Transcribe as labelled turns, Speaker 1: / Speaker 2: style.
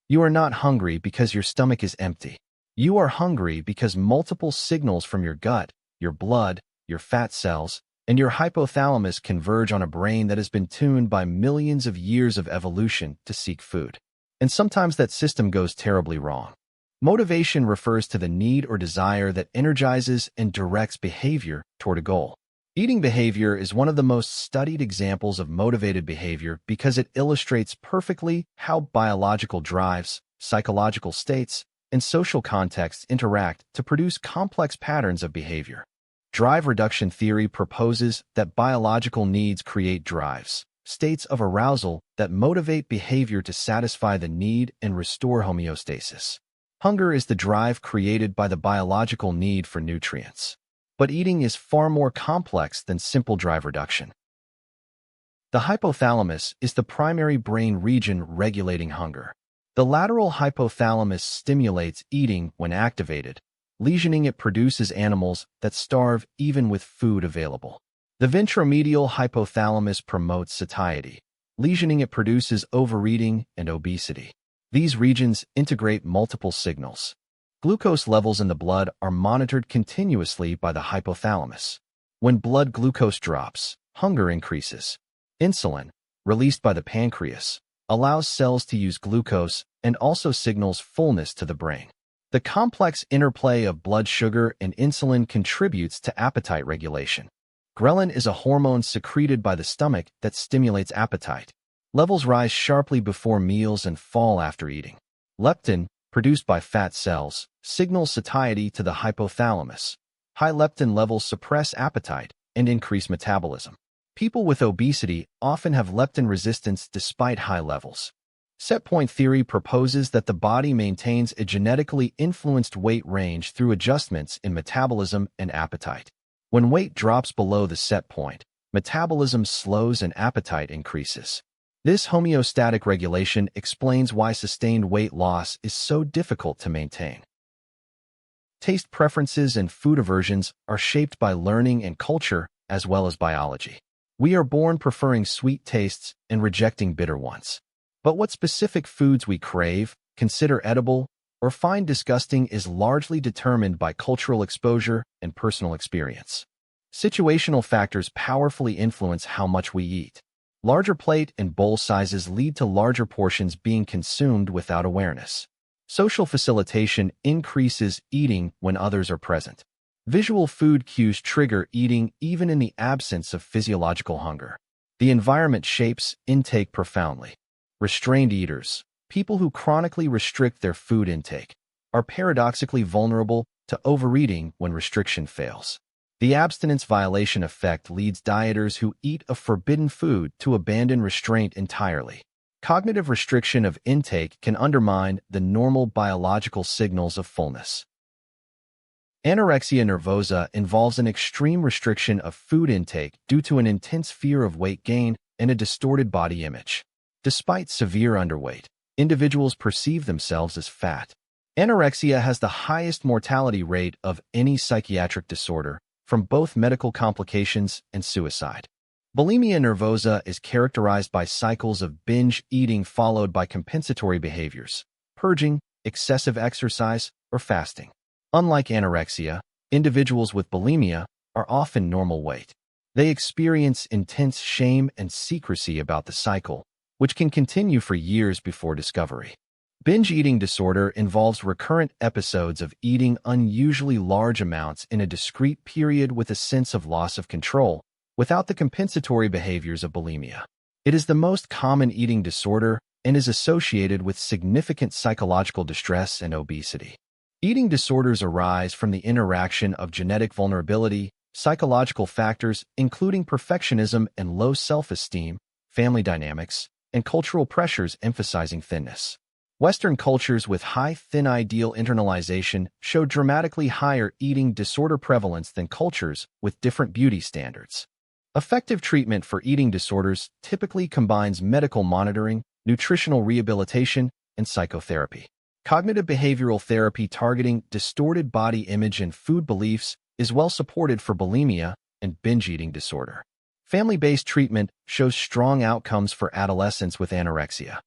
Speaker 1: You are not hungry because your stomach is empty. You are hungry because multiple signals from your gut, your blood, your fat cells, and your hypothalamus converge on a brain that has been tuned by millions of years of evolution to seek food. And sometimes that system goes terribly wrong. Motivation refers to the need or desire that energizes and directs behavior toward a goal. Eating behavior is one of the most studied examples of motivated behavior because it illustrates perfectly how biological drives, psychological states, and social contexts interact to produce complex patterns of behavior. Drive reduction theory proposes that biological needs create drives, states of arousal that motivate behavior to satisfy the need and restore homeostasis. Hunger is the drive created by the biological need for nutrients. But eating is far more complex than simple drive reduction. The hypothalamus is the primary brain region regulating hunger. The lateral hypothalamus stimulates eating when activated. Lesioning it produces animals that starve even with food available. The ventromedial hypothalamus promotes satiety. Lesioning it produces overeating and obesity. These regions integrate multiple signals. Glucose levels in the blood are monitored continuously by the hypothalamus. When blood glucose drops, hunger increases. Insulin, released by the pancreas, allows cells to use glucose and also signals fullness to the brain. The complex interplay of blood sugar and insulin contributes to appetite regulation. Ghrelin is a hormone secreted by the stomach that stimulates appetite. Levels rise sharply before meals and fall after eating. Leptin, produced by fat cells, signals satiety to the hypothalamus. High leptin levels suppress appetite and increase metabolism. People with obesity often have leptin resistance despite high levels. Set point theory proposes that the body maintains a genetically influenced weight range through adjustments in metabolism and appetite. When weight drops below the set point, metabolism slows and appetite increases. This homeostatic regulation explains why sustained weight loss is so difficult to maintain. Taste preferences and food aversions are shaped by learning and culture as well as biology. We are born preferring sweet tastes and rejecting bitter ones. But what specific foods we crave, consider edible, or find disgusting is largely determined by cultural exposure and personal experience. Situational factors powerfully influence how much we eat. Larger plate and bowl sizes lead to larger portions being consumed without awareness. Social facilitation increases eating when others are present. Visual food cues trigger eating even in the absence of physiological hunger. The environment shapes intake profoundly. Restrained eaters, people who chronically restrict their food intake, are paradoxically vulnerable to overeating when restriction fails. The abstinence violation effect leads dieters who eat a forbidden food to abandon restraint entirely. Cognitive restriction of intake can undermine the normal biological signals of fullness. Anorexia nervosa involves an extreme restriction of food intake due to an intense fear of weight gain and a distorted body image. Despite severe underweight, individuals perceive themselves as fat. Anorexia has the highest mortality rate of any psychiatric disorder, from both medical complications and suicide. Bulimia nervosa is characterized by cycles of binge eating followed by compensatory behaviors, purging, excessive exercise, or fasting. Unlike anorexia, individuals with bulimia are often normal weight. They experience intense shame and secrecy about the cycle, which can continue for years before discovery. Binge eating disorder involves recurrent episodes of eating unusually large amounts in a discrete period with a sense of loss of control, without the compensatory behaviors of bulimia. It is the most common eating disorder and is associated with significant psychological distress and obesity. Eating disorders arise from the interaction of genetic vulnerability, psychological factors including perfectionism and low self-esteem, family dynamics, and cultural pressures emphasizing thinness. Western cultures with high thin ideal internalization show dramatically higher eating disorder prevalence than cultures with different beauty standards. Effective treatment for eating disorders typically combines medical monitoring, nutritional rehabilitation, and psychotherapy. Cognitive behavioral therapy targeting distorted body image and food beliefs is well supported for bulimia and binge eating disorder. Family-based treatment shows strong outcomes for adolescents with anorexia.